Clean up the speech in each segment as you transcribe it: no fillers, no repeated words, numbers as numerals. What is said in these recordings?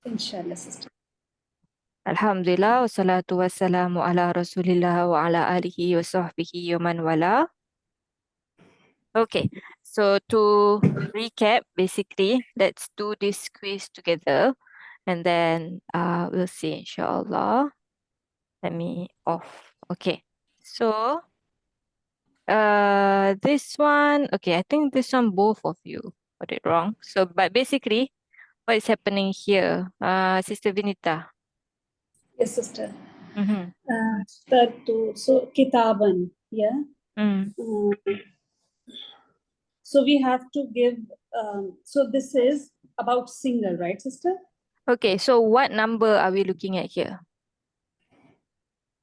Inshallah, sister. Alhamdulillah, wassalatu wassalamu ala rasulillah wa ala alihi wa sahbihi wa man wala. Okay, so to recap, basically, let's do this quiz together and then we'll see inshallah. Let me off. Okay, so this one, okay, I think this one both of you got it wrong. So, but basically, what is happening here? Sister Vinita. Yes, sister. Mm-hmm. So kitaban, yeah. Mm. So we have to give. So this is about single, right, sister? Okay, so what number are we looking at here?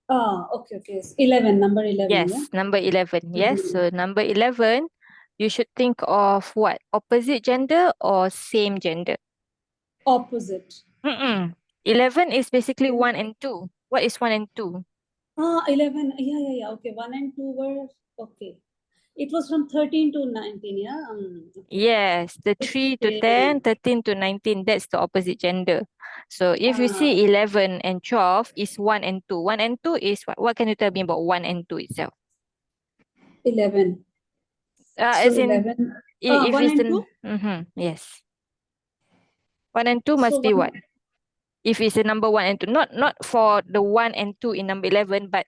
Okay. It's 11, number 11, yeah. Yes, number 11. Yes, so number 11, you should think of what? Opposite gender or same gender? Opposite. 11 is basically 1 and 2. What is 1 and 2? 11. Yeah. Okay, 1 and 2 were okay. It was from 13 to 19, yeah. Okay. Yes, the 3 to 10, 13 to 19, that's the opposite gender. So if you see 11 and 12 is 1 and 2. 1 and 2 is what? What can you tell me about 1 and 2 itself? 11. So As in, 11. if 1 it's and an, 2. yes. 1 and 2 So must be what? 1. If it's a number 1 and 2, not for the 1 and 2 in number 11, but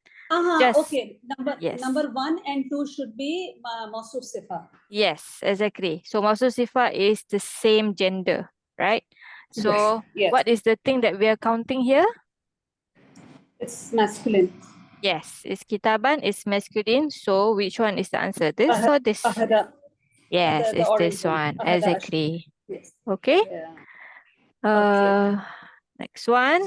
just Okay. yes, Number 1 and 2 should be Mausuf Sifa. yes, exactly. So Mausuf Sifa is the same gender, right? So Yes. what is the thing that we are counting here? It's masculine. Yes, it's kitaban, it's masculine. So which one is the answer? This or this? Ahada. Yes, The it's orange this one. one. Ahada Ashra. Exactly. Yes. Okay. Yeah. Okay. Next one.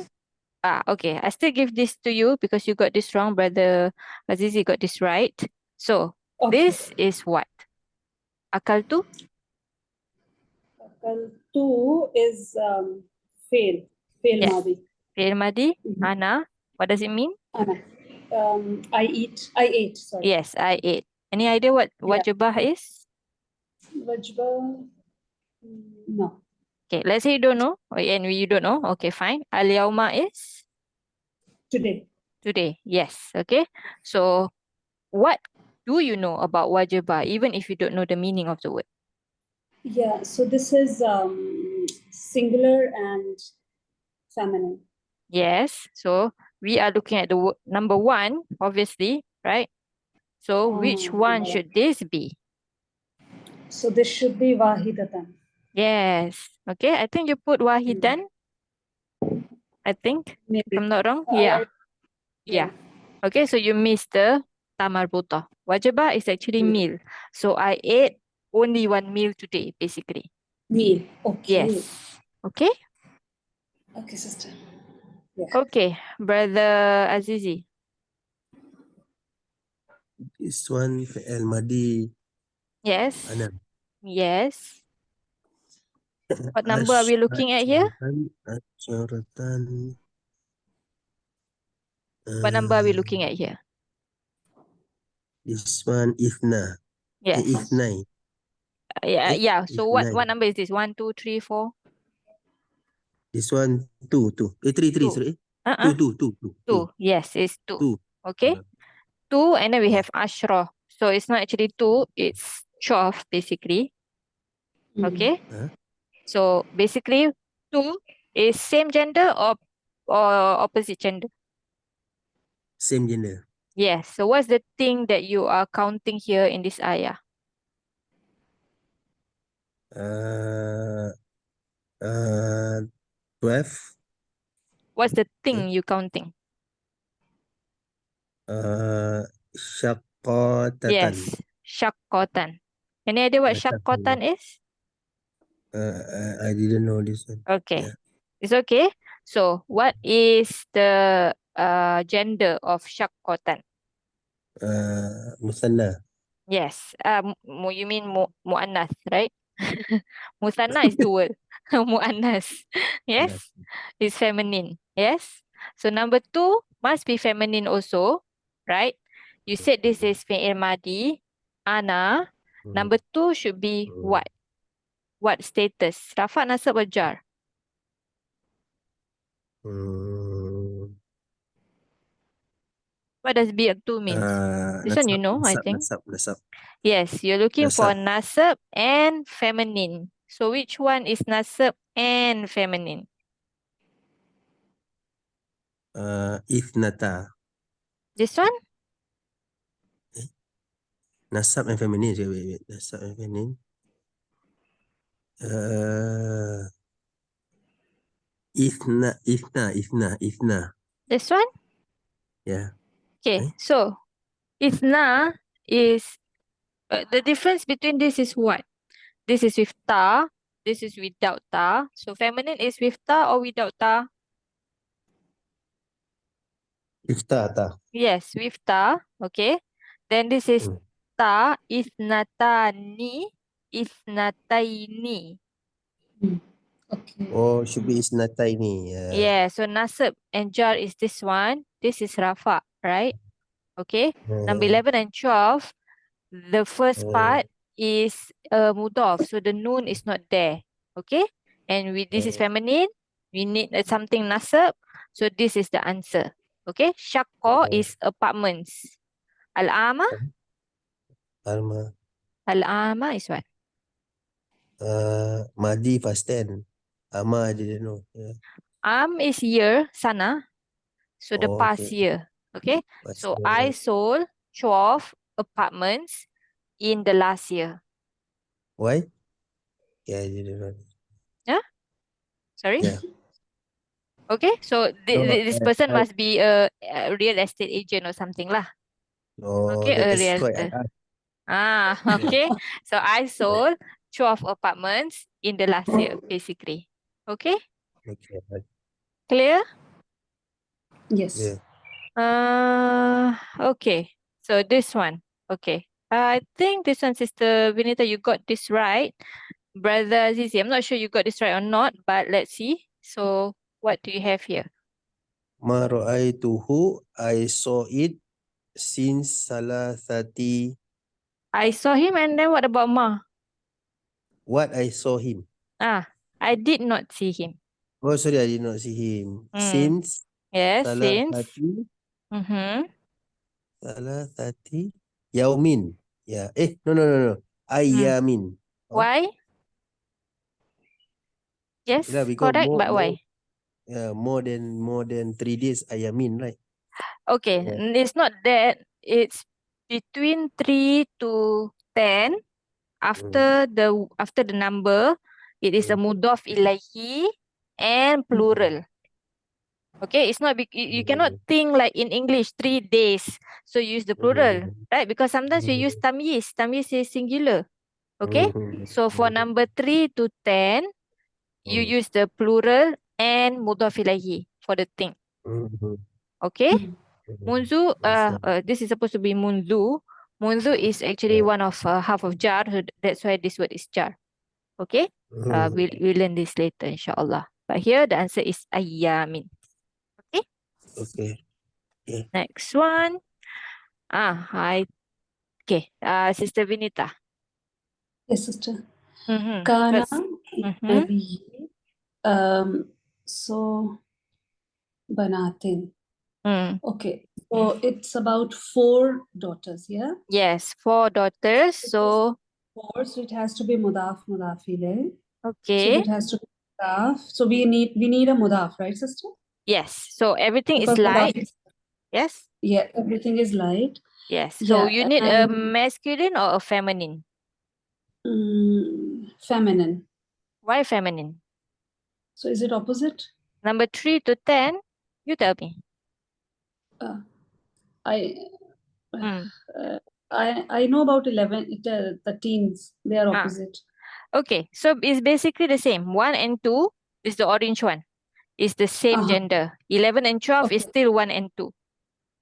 Okay. I still give this to you because you got this wrong, brother Azizi got this right. So Okay. this is what? Akal tu? Akal 2 is fail. Fail Yes. Madi. Fi'il Madi. Ana. What does it mean? Ana. I eat. I ate. Sorry. Yes, I ate. Any idea what Yeah. wajibah is? Wajba. No. Okay, let's say you don't know. And you don't know. Okay, fine. Al yauma is Today. today. Yes. Okay. So what do you know about wajibah, even if you don't know the meaning of the word? Yeah. So this is singular and feminine. Yes. So we are looking at the number 1, obviously, right? So which one should this be? So this should be Wahidatan. Yes. Okay. I think you put wahidan. I think, if Maybe. I'm not wrong. Yeah. Yeah. Okay. So you missed the tamarbuta. Wajibah is actually Mm. meal. So I ate only 1 meal today, basically. Meal. Okay. Yes. Okay. Okay, sister. Yeah. Okay, brother Azizi. This one fi'il madi. Yes. Ana. Yes. What number are we looking at here? Asyaratan. What number are we looking at here? This one Ithna. Yes. Ithnai. Yeah. So what Ithnai. number is this? 1, 2, 3, 4? This one two. Three. Two. Sorry. Uh-uh. Two. 2. Yes, it's 2. Two. Okay. 2 and then we have ashra. So it's not actually 2, it's 12 basically. Okay. So basically 2 is same gender or opposite gender? Same gender. Yes. So what's the thing that you are counting here in this ayah? 12. What's the thing you counting? Syaqqatatan. Yes, syaqqatan. Any idea what syaqqatan is? I didn't know this one. Okay, Yeah. it's okay. So what is the gender of syaqqatan? Musanna. Yes, you mean mu'annas, right? Musanna is dual. Mu'annas. Yes, it's feminine. Yes. So number 2 must be feminine also, right? You said this is fi'il madi. Ana. Number 2 should be what? What status? Rafa, nasab, or jar? Hmm. What does bi'tu means? This one you know, I think. Nasab. Yes, you're looking for Nasab. nasab and feminine. So which one is nasab and feminine? Ithnata. This one? Nasab and feminine. Wait. Nasab and feminine. Ithna. This one? Yeah. Okay, Eh? so ithna is the difference between this is what? This is with ta, this is without ta. So feminine is with ta or without ta? Ta. Yes, with ta. Okay. Then this is Hmm. ta, ithnatani, ithnataini. Okay. Oh, should be isnata ini. Yeah. Yeah, so nasab and jar is this one. This is rafa, right? Okay. Number 11 and 12, the first part is mudaf. So the noon is not there. Okay. And this is feminine. We need something nasab. So this is the answer. Okay. Shakko is apartments. Al-ama. Alma. Al-ama is what? Madi past tense. Ama I didn't know. Yeah. Is year, sana. So the Oh, past okay. year. Okay. Past So year, I right. sold 12 apartments in the last year. Why? Yeah, I didn't know. Sorry? Yeah. Okay. So No, this person I must be a real estate agent or something lah. no, Okay. A that's why I realtor. asked. Okay. So I sold 12 apartments in the last year, basically. Okay. Okay. Clear? Yes. Yeah. Okay. So this one. Okay. I think this one, Sister Vinita, you got this right. Brother Azizi, I'm not sure you got this right or not, but let's see. So what do you have here? Ma ra'aituhu, I saw it since salasati. I saw him, and then what about Ma? What I saw him. I did not see him. Oh, sorry, I did not see him. Mm. Since Yes, since. salasati, Mm-hmm. salasati, yaumin. Yeah. No. Ayamin. Oh, Why? Yes, yeah, because correct, but why? more than 3 days, ayamin, right? Okay, Yeah. it's not that. It's between 3 to 10. After the number, it is a mudaf ilahi and plural. Okay, it's not you cannot think like in English 3 days. So use the plural, right? Because sometimes we use tamyiz. Tamyiz is singular. Okay? So for number 3 to 10, you use the plural and mudaf ilahi for the thing. Okay? Munzu, this is supposed to be munzu. Munzu is actually one of half of jar. So that's why this word is jar. Okay? We'll learn this later, inshallah. But here the answer is ayamin. Okay? Okay. Yeah. Next one. Okay. Sister Vinita. Yes, sister. Mm-hmm. Kana Mm-hmm. Nabi. So Banatin. Okay. So it's about 4 daughters, yeah? Yes, 4 daughters. So 4, so it has to be mudaf mudafile. So okay. it has to be mudaf. So we need a mudaf, right, sister? Yes. So everything is Because light. mudaf, Yes. yeah, everything is light. Yes. So Yeah, you need a and masculine or a feminine? feminine. Why feminine? So is it opposite? Number 3 to 10, you tell me. I know about 11, the teens, they are opposite. Okay, so it's basically the same. 1 and 2 is the orange one. It's the same gender. 11 and 12 is still 1 and 2.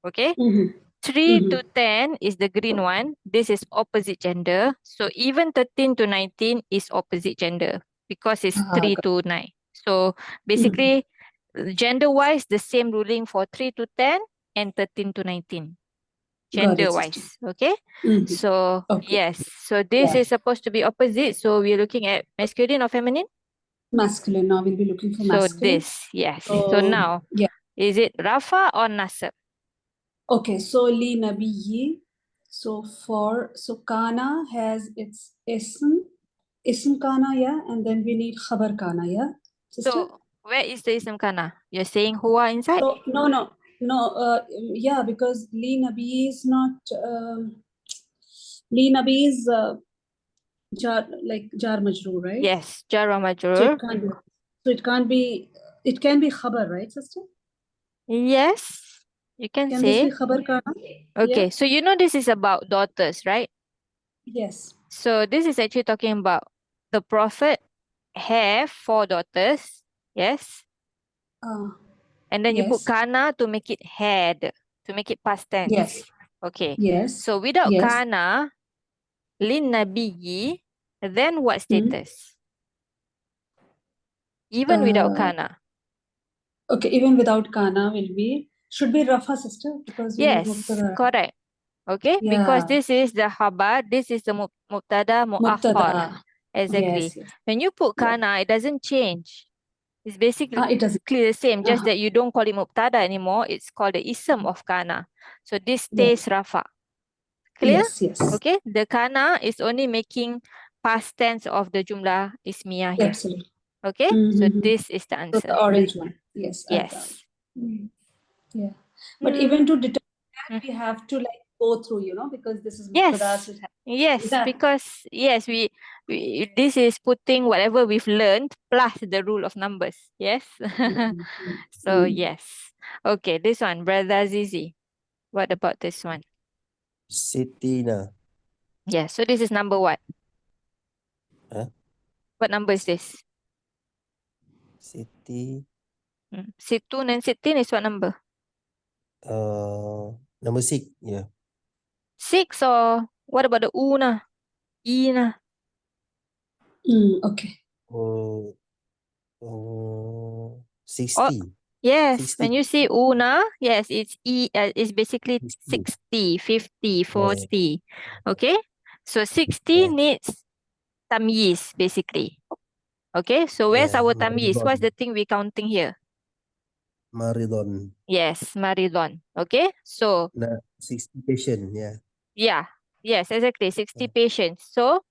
Okay? 3 to 10 is the green one. This is opposite gender. So even 13 to 19 is opposite gender because it's 3 to 9. So basically, gender-wise, the same ruling for 3 to 10 and 13 to 19. Gender-wise, okay? So, yes. So this is supposed to be opposite. So we're looking at masculine or feminine? Masculine. Now we'll be looking for So masculine. this, yes. So So now, yeah. is it Rafa or Nasab? Okay. So li nabiyyi. So kana has its ism kana, yeah, and then we need khabar kana, yeah, sister. So where is the Ism Kana? You're saying Huwa inside? So no. Yeah, because li nabi is not li nabi is jar majroor, right? Yes, Jar wa So Majrur. it can't be. So it can't be. It can be khabar, right, sister? Yes, you can Can this say. be khabar kana? Okay, Yeah. so you know this is about daughters, right? Yes. So this is actually talking about the Prophet have 4 daughters. Yes. And then you put Yes. kana to make it had, to make it past tense. Yes. Okay. Yes. So without Yes. kana, lin nabiyyi, then what status? Even without kana. Okay, even without kana should be rafa, sister, because we need Yes, mubtada. correct. Okay, because Yeah. this is the khabar, this is the mubtada muakhar. Mubtada. Exactly. Yes. When you put Yeah. kana, it doesn't change. It's basically It doesn't. the same, just Uh-huh. that you don't call it mubtada anymore. It's called the ism of kana. So this Yes. stays rafa. Clear? Yes. Okay, the kana is only making past tense of the jumlah ismiyah here. Absolutely. Okay, so Mhm. this is the So answer. the orange one. Yes. I got it. Yes. Yeah. But even to determine Mm. that, we have to like go through, because this is Yes. mubtada, so it has Yes, that. because yes, we this is putting whatever we've learned plus the rule of numbers. Yes. So yes. Okay, this one, Brother Zizi. What about this one? Sitina. Yeah, so this is number what? Huh? What number is this? Siti. Situn and Sitin is what number? Number 6. Yeah. 6 or what about the Una? Ina? Okay. Oh, 60. Yes, 60. when you see Una, yes, it's basically 60, 50, 40. Okay, so 60 Yeah. needs tamyiz basically. Okay, so where's Yeah. our tamyiz? What's Maridon. the thing we're counting here? Maridon. Yes, maridon. Okay, so 60 patient. Yeah. yeah, yes, exactly, 60 patients. So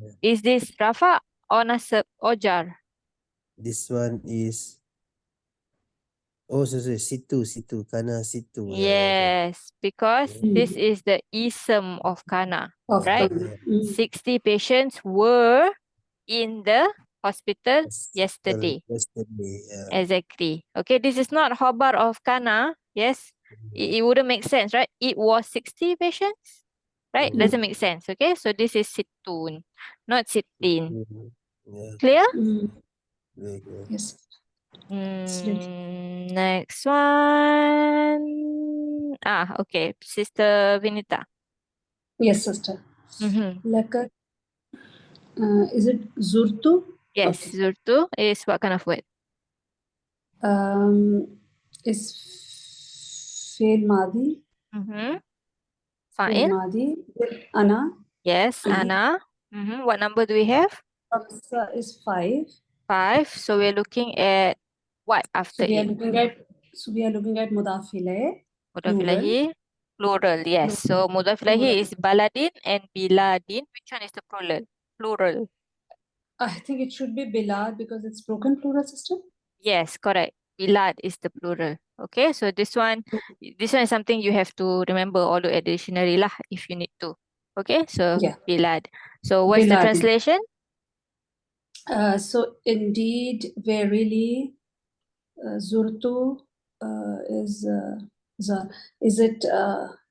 Yeah. is this Rafa or Nasab or Jar? This one is situ kana situ. Yes, because this is the ism of kana, Of right? kana. 60 patients were in the hospital yesterday. Yeah. Exactly. Okay, this is not khabar of kana. Yes, it wouldn't make sense, right? It was 60 patients, right? Mm. Doesn't make sense. Okay, so this is situn, not sittin. Yeah. Clear? Very good. Yes. Absolutely. Next one. Okay, Sister Vinita. Yes, sister. Mm-hmm. Laka, is it zurtu? Yes, Okay. zurtu is what kind of word? Is fail madi. Mm-hmm. Fail Fa'il. madi with ana. Yes, ana. Mm-hmm. What number do we have? Khamsa is 5. 5. So we're looking at what after So we are it? looking at mudaf ilayh, Mudaf plural. ilahi, plural. Yes. So mudaf ilahi Plural. is baladin and biladin. Which one is the plural? Plural. I think it should be bilad because it's broken plural system. Yes, correct. Bilad is the plural. Okay, so this one is something you have to remember or look at the dictionary lah if you need to. Okay, so Yeah. bilad. So what's the Biladin. translation? So indeed, verily, zurtu is it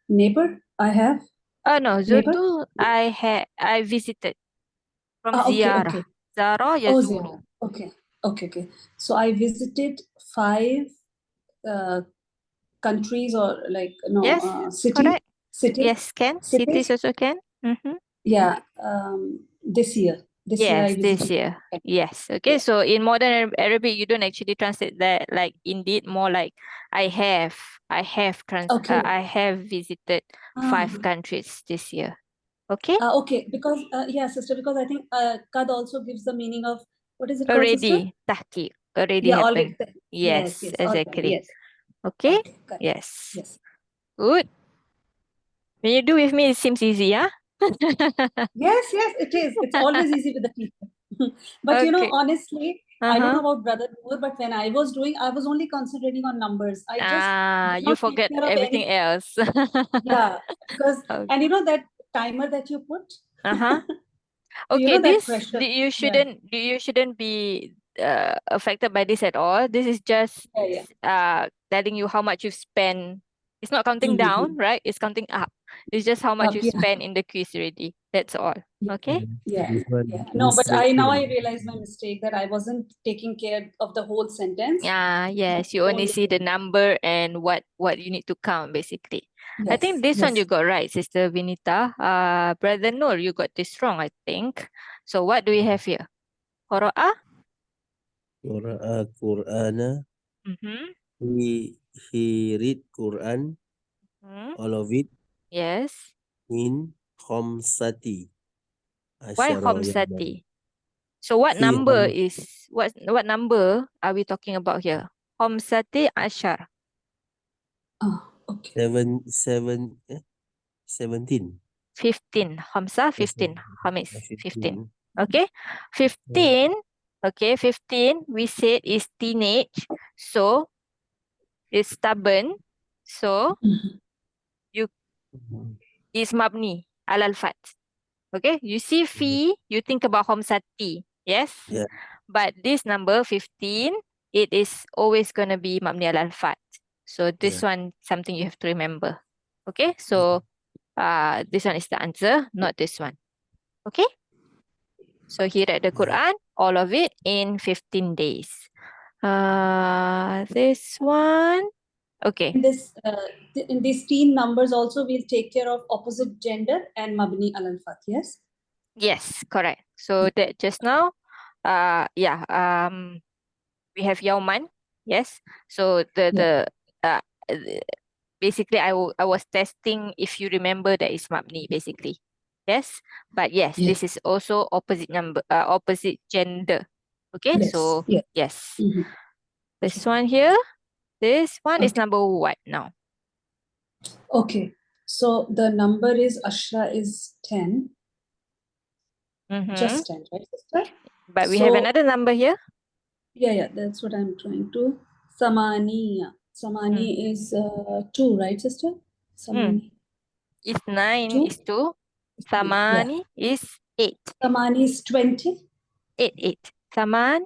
neighbor? I have Oh no, neighbor. zurtu I visited from Okay. ziyarah. Zara Oh, yazuru. ziyarah. Okay. So I visited 5 countries or Yes, city. correct. Cities. Yes, can. Cities also can. Mm-hmm. Yeah. This year. This year I Yes, this visited. year. Yes. Okay. Yeah. So in modern Arabic, you don't actually translate that like indeed, more like I have Okay. I have visited 5 countries this year. Okay. Okay, because yeah, sister, because I think kad also gives the meaning of what is it called, sister? Already, tahqiq. Already Yeah, happened. already. Yes, Yes, all done. exactly. Yes. Okay? Okay, correct. Yes. Yes. Good. When you do with me, it seems easy, huh? Yes, it is. It's always easy with the teacher. But you know, Okay. honestly, I don't know Uh-huh. about Brother Noor, but when I was doing, I was only concentrating on numbers. I just did You not take forget care of everything any. else. Yeah, because Okay. and you know that timer that you put. Uh-huh. So you Okay, know that this pressure. you Yeah, shouldn't be affected by this at all. This is just yeah. telling you how much you've spent. It's not counting Mm-hmm. down, right? It's counting up. It's just how much you Yeah, spend in the quiz already. That's all. Okay? yeah, This one, yeah. No, this but I now I section, realize my mistake that I wasn't taking care of the whole sentence. Yes, you only see the number and what you need to count basically. I think this one you Yes. got right, Sister Vinita. Brother Noor, you got this wrong, I think. So what do we have here? Qara'a? Qura'a Qur'ana. Mm-hmm. He read Quran, all of it, Yes. in Khamsati Why Asyara yawman. Khamsati? So what Fi number kham- is what number are we talking about here? Khamsati Ashar. Oh, okay. 17. 15. Khamsa, Yes, 15. Khamis, 15. 15. Okay. 15. Okay, 15 we said is teenage. So it's stubborn. So Mhm. is mabni alal fat. Okay, you see fi, you think about khamsati. Yes. Yeah. But this number 15, it is always gonna be mabni alal fat. So this one something you have to remember. Okay, so this one is the answer, not this one. Okay. So here at the Quran, all of it in 15 days. This one. Okay. In these teen numbers also we'll take care of opposite gender and mabni alal fath. Yes. Yes, correct. So that just now, we have Yauman. Yes. So uh, basically I was testing if you remember that is mabni basically. Yes. But yes, Yes. this is also opposite opposite gender. Okay. Yes. So Yes. yes. Mhm. This one here. This one is Okay. number what now? Okay. So the number is Ashra is 10. Mm-hmm. Just 10, right, sister? But we have So another number here. yeah, that's what I'm trying to. Samaniya. Samani is 2, right, sister? Samani. Is 9 2? is 2. Yeah. Samani is 8. Samani is 20. 8. Saman,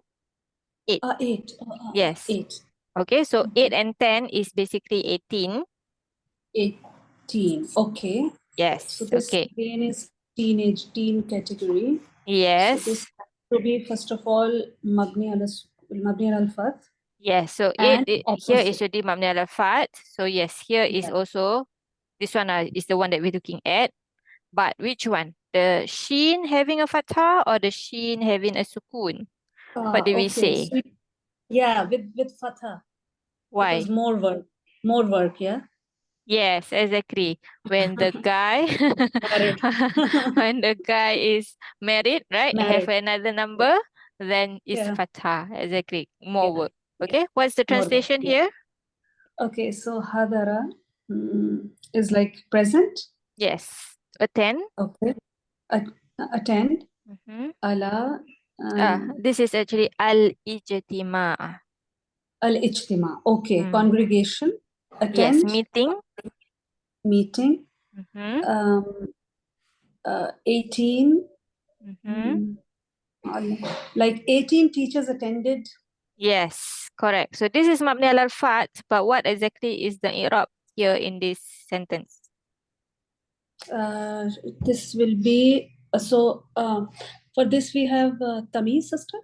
8. 8. Yes. 8. Okay, so Okay. 8 and 10 is basically 18. 18. Okay. Yes, So this okay. again is teen category. Yes. So this has to be first of all Mabni al Fath. Yes, so And here opposite. is already Mabni al Fat. So yes, here is Yeah. also, this one is the one that we're looking at. But which one? The sheen having a fatha or the sheen having a sukun? What do we Okay. say? So, yeah, with Fatha. Why? Because more work, yeah. Yes, exactly. When the guy Married. when the guy is married, right? Have Married. another number, then it's Yeah. fatha. Exactly. More Yeah. work. Okay. What's the More work, translation yeah. here? Okay, so Hadara is like present. Yes. Attend. Okay. Attend. Mm-hmm. Ala This is actually al-ijtima. al-ijtima. Okay. Mm. Congregation. Yes, Attend. meeting. Meeting. Mm-hmm. 18. Mm-hmm. Like 18 teachers attended. Yes, correct. So this is mabni al fat, but what exactly is the i'rab here in this sentence? This will be for this we have Tamiz, sister.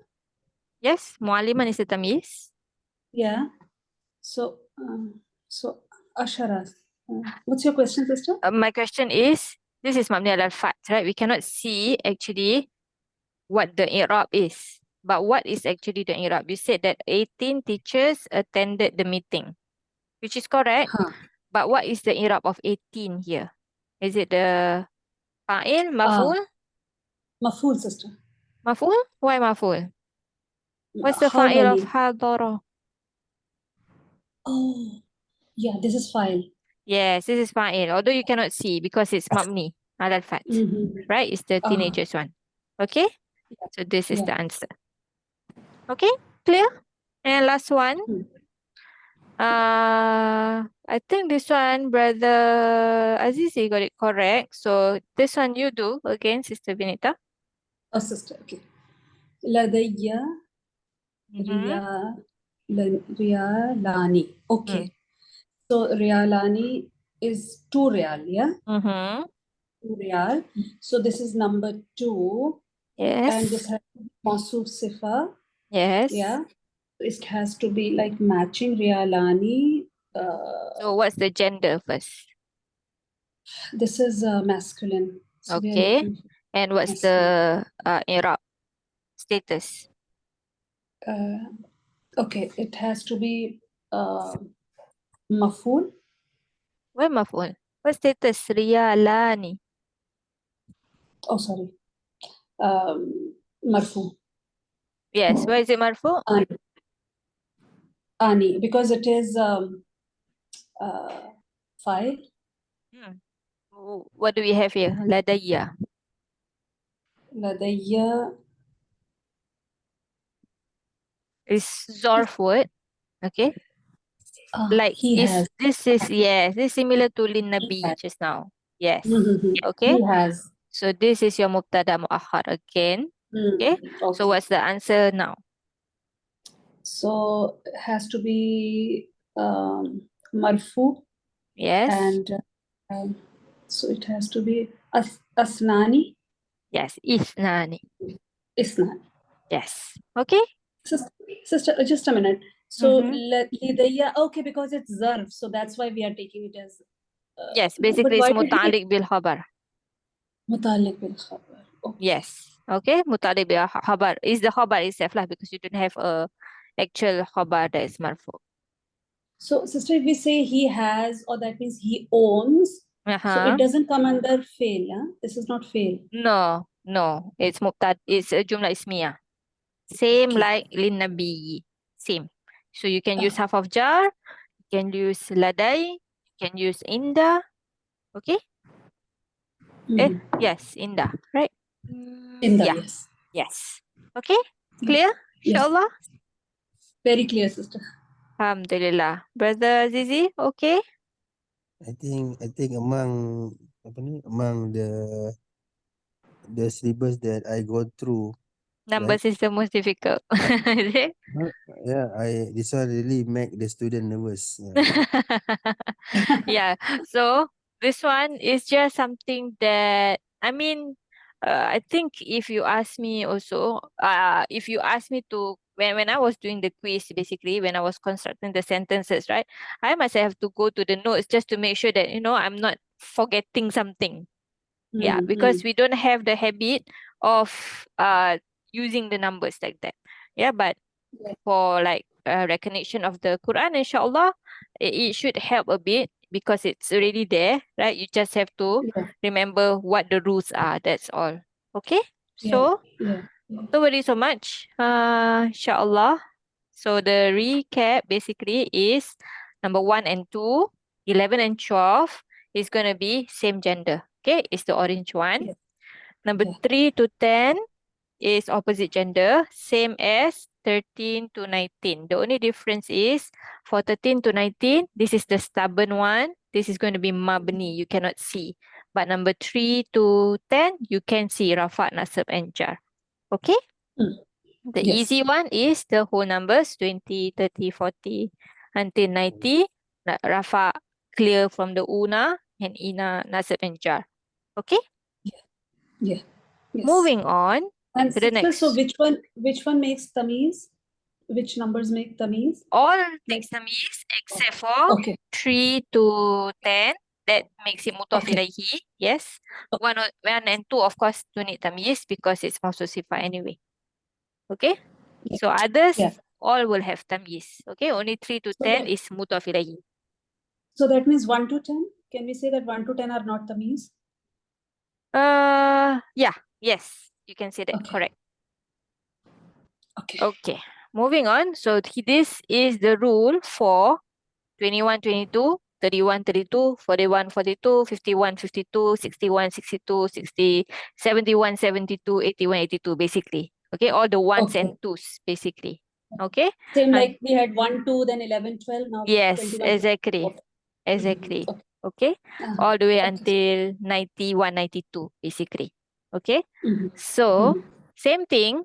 Yes, mualliman is the tamiz. Yeah. So Ashara. What's your question, sister? My question is, this is mabni al fat, right? We cannot see actually what the i'rab is. But what is actually the i'rab? You said that 18 teachers attended the meeting, which is correct. Huh. But what is the i'rab of 18 here? Is it the fa'il, maf'ul? Maful, sister. Maf'ul? Why maf'ul? What's the How fa'il of many? hadara? Oh, yeah, this is file. Yes, this is fa'il, although you cannot see because it's mabni ala al-fath, Mm-hmm. right? It's the teenagers one. Okay? So this is Yeah. the answer. Okay? Clear? And last one. Hmm. I think this one, Brother Aziz, you got it correct. So this one you do again, Sister Vinita. Oh, sister, okay. لدي ريالان. Okay. So ريالان is 2 real, yeah? Mm-hmm. 2 real. So this is number 2. And this Yes. has Mausuf Sifa. Yes. Yeah. It has to be like matching Rialani. So what's the gender first? This is masculine. So we are Okay. looking for And what's masculine. the i'rab status? Okay, it has to be maful. Where maf'ul? What status? Riyalani. Oh, sorry. Marfu. Yes. Where is it marfu? Ani, because it is 5. What do we have here? Ladayya. لدي Is zarf word. Okay. Like he has. this is similar to lin nabi has. just now. Yes. Mhm. Okay. He has. So this is your mubtada muakhar again. Okay. So Okay. what's the answer now? So it has to be marfu, Yes. and so it has to be asnani, Yes. Isnani. isnani. Yes. Okay. Sister, just a minute. So Mhm. lidayya, okay, because it's zarf, so that's why we are taking it as. Yes. But Basically, it's why did he muta'alliq bil khabar. muta'alliq bil khabar? Okay. Yes. Okay. Muta'alliq bil khabar is the khabar itself lah, because you don't have a actual khabar that is marfu. So, sister, if we say he has, or that means he owns, so it doesn't come under fail. Huh? This is not fail. No. It's it's a jumlah ismiyah. Same Okay. like lin nabi. Same. So you can use half of jar, you can use ladai, you can use inda. Okay? Mhm. Yes, inda, right? In the Yeah. yes. Yes. Okay? Clear? Yes. Inshallah. Very clear, sister. Alhamdulillah. Brother Zizi, okay? I think among the syllabus that I go through, Numbers is the most difficult. Is it? yeah, this one really make the student nervous. Yeah. So this one is just something that I think if you ask me also, if you ask me to when I was doing the quiz, basically when I was constructing the sentences, right, I must have to go to the notes just to make sure that I'm not forgetting something. Yeah, because we don't have the habit of using the numbers like that. Yeah, but Yeah. for like recognition of the Quran, inshallah, it should help a bit because it's already there, right? You just have to Yeah. remember what the rules are. That's all. Okay. Yeah. So Yeah. don't worry so much. Inshallah. So the recap basically is number 1 and 2, 11 and 12 is going to be same gender. Okay, it's the orange one. Yeah. Number Yeah. 3 to 10 is opposite gender, same as 13 to 19. The only difference is for 13 to 19, this is the stubborn one. This is going to be mabni. You cannot see. But number 3 to 10, you can see rafa, nasab, and jar. Okay? The Yes. easy one is the whole numbers 20, 30, 40 until 90. Rafa clear from the una and ina, nasab, and jar. Okay? Yeah. Yes. Moving on And to the sister, next. so which one makes tamiz? Which numbers make tamiz? All takes tamiz except for Okay. 3 to 10. That makes it mudhaf Okay. ilayhi. Yes. 1 and 2, of course, don't need tamiz because it's mawsuf sifa anyway. Okay. Yeah. So others, Yeah. all will have tamiz. Okay. Only 3 to So 10 that, is mudhaf ilayhi. so that means 1 to 10. Can we say that 1 to 10 are not tamiz? Yeah. Yes. You can say that. Okay. Correct. Okay. Okay. moving on. So this is the rule for 21, 22, 31, 32, 41, 42, 51, 52, 61, 62, 60, 71, 72, 81, 82, basically. Okay, all the ones Okay. and twos, basically. Okay. Same And- like we had 1, 2, then 11, 12, now Yes, 21. exactly. Okay. Exactly. Okay. Okay. Uh-huh. All the way Okay. until 91, 92, basically. Okay. Mhm. So, same thing.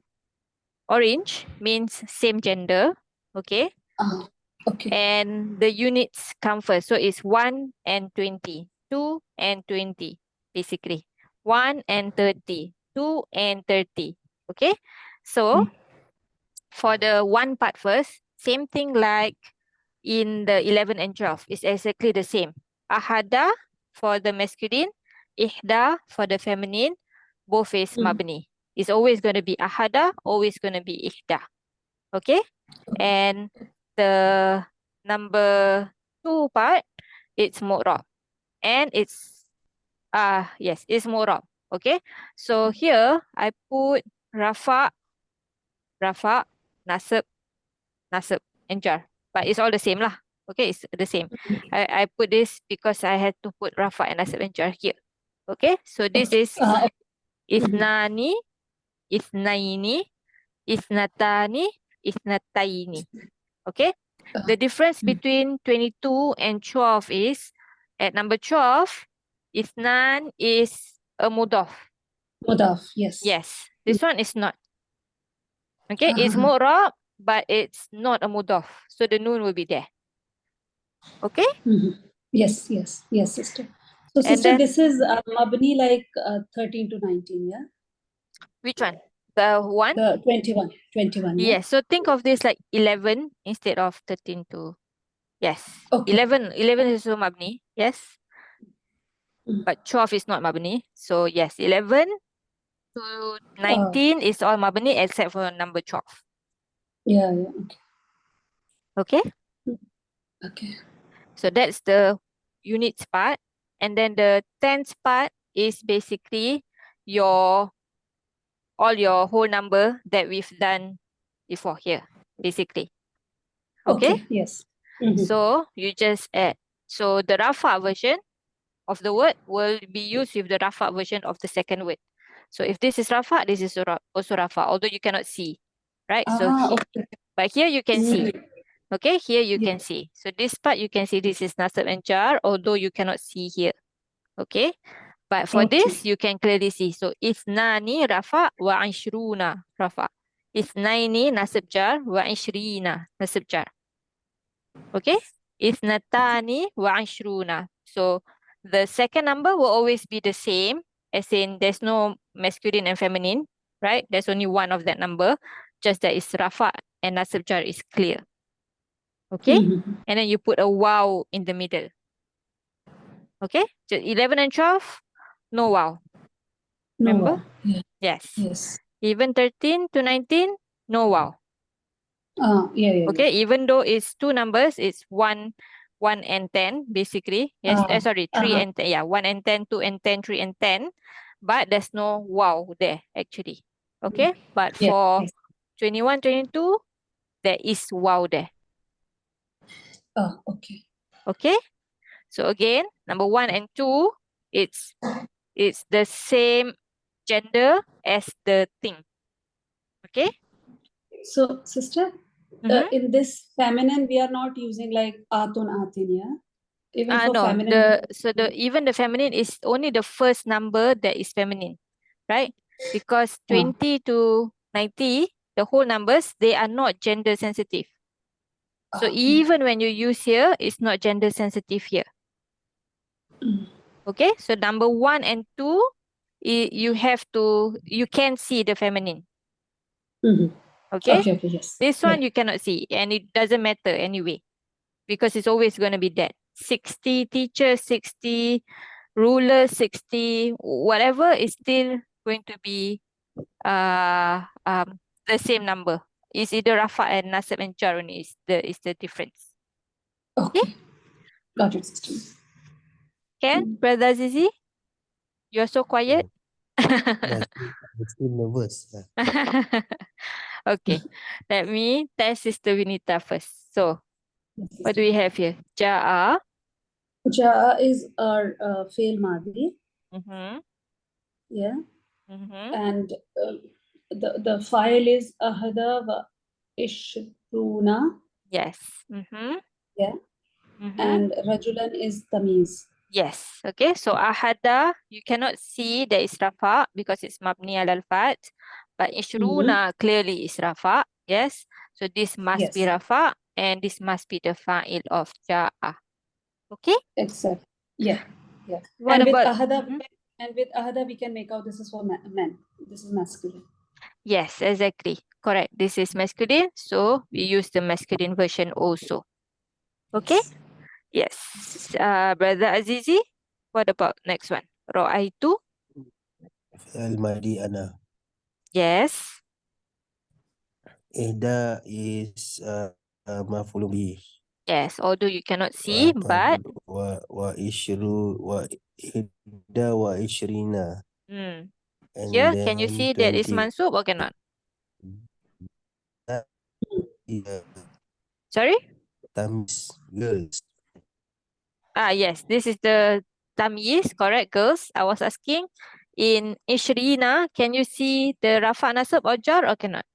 Orange means same gender. Okay. Okay. And the units come first. So it's 1 and 20, 2 and 20, basically. 1 and 30, 2 and 30. Okay. So for the one part first, same thing like in the 11 and 12. It's exactly the same. Ahada for the masculine, ihda for the feminine, both is mabni. It's always going to be ahada, always going to be ihda. Okay. And the number 2 part, it's mu'rab. And it's, yes, it's mu'rab. Okay. So here, I put rafa, nasab, and jar. But it's all the same lah. Okay, it's the same. I put this because I had to put rafa and nasab and jar here. Okay, so this is isnani, isnaini, isnatani, isnataini. Okay, the difference between 22 and 12 is at number 12, isnan is a mudaf. Mudaf, yes. Yes, this one is not. Okay, it's mu'rab, but it's not a mudaf. So the noon will be there. Okay? Yes, yes, yes, sister. So, And sister, then- this is mabni like 13 to 19, yeah? Which one? The one? The 21, 21, yeah? Yes. So think of this like 11 instead of 13 to... Yes. Okay. 11 is also mabni. Yes. But 12 is not mabni. So yes, 11 to 19 is all mabni except for number 12. Yeah, yeah, okay. Okay? Okay. So that's the units part. And then the tens part is basically all your whole number that we've done before here, basically. Okay? Yes. So you just add. So the rafa version of the word will be used with the rafa version of the second word. So if this is rafa, this is also rafa, although you cannot see, right? But here you can see. Okay, here you can see. So this part you can see this is nasab and jar, although you cannot see here. Okay, but for this you can clearly see. So isnani rafa wa ashruna rafa. Isnaini nasab jar wa ashrina nasab jar. Okay, isnatani wa ashruna. So the second number will always be the same, as in there's no masculine and feminine, right? There's only one of that number, just that it's rafa and nasab jar is clear. Okay, and then you put a wow in the middle. Okay, so 11 and 12, no wow. Remember? Yeah. Yes. Yes. Even 13 to 19, no wow. Yeah. Okay, even though it's two numbers, it's 1 and 10, basically. Yes, sorry, 3 and 10. Yeah, 1 and 10, 2 and 10, 3 and 10. But there's no wow there, actually. Okay, but for 21, 22, there is wow there. Okay. Okay, so again, number 1 and 2, it's the same gender as the thing. Okay. So, sister, in this feminine, we are not using like atun, atin, yeah? Even for No, feminine. even the feminine is only the first number that is feminine, right? Because 20 to 90, the whole numbers, they are not gender sensitive. So even when you use here, it's not gender sensitive here. Okay, so number 1 and 2, you can see the feminine. Okay, yes. This one you cannot see, and it doesn't matter anyway, because it's always going to be that. 60 teachers, 60 rulers, 60 whatever is still going to be the same number. It's either rafa and nasab and jar only is the difference. Okay. Got it, sister. Can, Brother Zizi? You're so quiet. I'm still nervous. Okay, let me test Sister Vinita first. So, what do we have here? Ja'a. Jaa is our fail madi, Mm-hmm. yeah, Mm-hmm. and the file is ahada wa ishruna, Yes. Mm-hmm. yeah, Mm-hmm. and rajulan is tamiz. Yes. Okay. So ahada, you cannot see there is rafa because it's mabni al fat, but ishruna clearly is rafa. Yes. So this must be Yes, rafa and this must be the fa'il of ja'a. Okay. exactly. Yeah, yeah. What And with about? ahada, Mhm. we can make out this is for men. This is masculine. Yes, exactly. Correct. This is masculine, so we use the masculine version also. Okay. Yes. Yes. Brother Azizi, what about next one? Ra'aitu. Fi'il madi ana. Yes. Ihda is maf'ulun bih. Yes. Although you cannot see, but wa ihda wa ishrina. mm, And here, then can you see that is 20. mansub or cannot? That is Sorry? Tamiz, girls. Yes. This is the tamyiz, correct, girls? I was asking in Ishrina, can you see the rafa nasab or jar or cannot?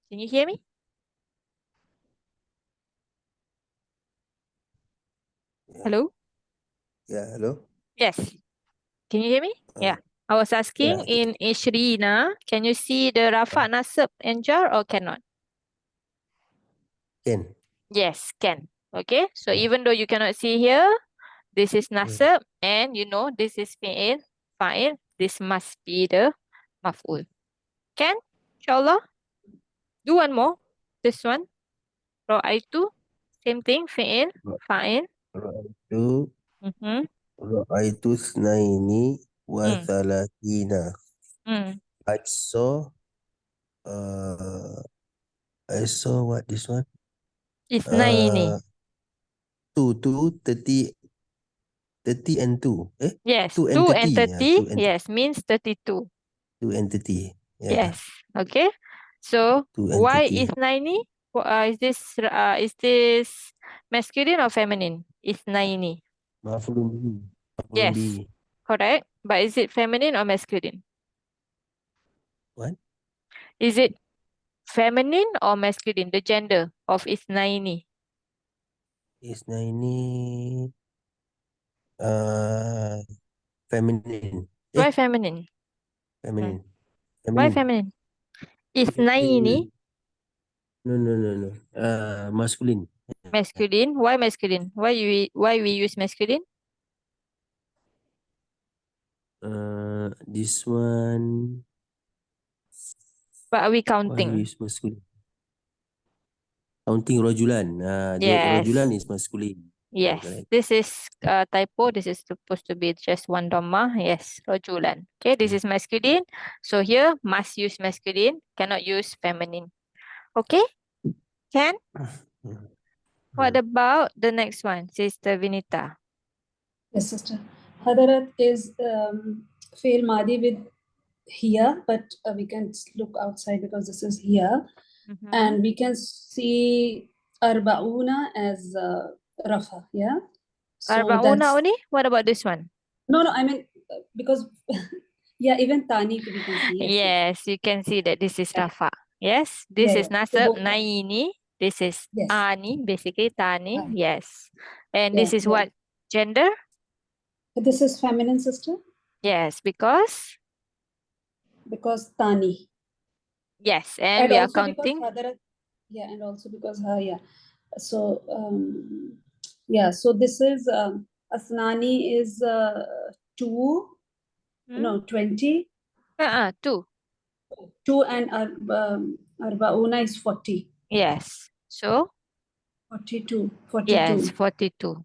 Can you hear me? Hello? Yeah, hello? Yes. Can you hear me? Yeah. I was asking yeah. in Ishrina, can you see the rafa nasab and jar or cannot? Can. Yes, can. Okay. So Yeah. even though you cannot see here, this is Mm. nasab and you know this is fa'il. This must be the maf'ul. Can? Inshallah. Do one more. This one. Ra'aitu. Same thing. Fi'il. Fa'il. Ra'aitu Mm-hmm. Ra'aitu snaini wa Mm. thalathina. Mm. I saw what this one? Isnaini. 30 and 2. Yes. 2 and 2 and 30. Yeah, 30. Yes. Means 32. 2 and 30. Yeah. Yes. Okay. So 2 and why 30. isnaini? Is this masculine or feminine? Isnaini. Maf'ulun bihi. Maf'ulun Yes. bihi. Correct. But is it feminine or masculine? What? Is it feminine or masculine? The gender of isnaini. Isnaini feminine. Why feminine? Feminine. Why Feminine. feminine? Isnaini No. Masculine. masculine. Why masculine? Why we use masculine? This one. What are we Why we counting? use masculine? Counting Rajulan. Yes. Rajulan is masculine. Yes. Correct. This is typo. This is supposed to be just one dhamma. Yes. Rajulan. Okay. This is masculine. So here must use masculine. Cannot use feminine. Okay. Can? What about the next one, Sister Vinita? Yes, sister. Hadarat is fail madi with here, but we can look outside because this is here, and we can see arbauna as rafa. Yeah. So Arbauna that's only? What about this one? no. I mean because yeah, even tani we can see. Yes, you can see that this is Yeah. rafa. Yes, this Yeah, is yeah. So nasab, both are- naini. This is Yes. ani, basically tani. Tani. Yes. And Yeah, this is yeah. what gender? This is feminine, sister, Yes, because because tani, yes, and and we are also because counting. hadarat. Yeah, and also because yeah. So yeah. So this is asnani is 2. No, 20. 2. 2 and arbauna is 40. Yes. So 42. yes, 42.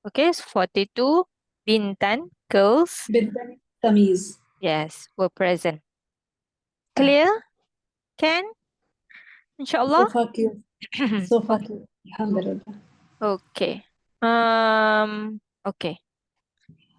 Okay, so 42 bintan girls. Bintan tamiz. Yes, were present. Clear? Can? So Inshallah. far clear. So far clear. Alhamdulillah. Okay. Okay.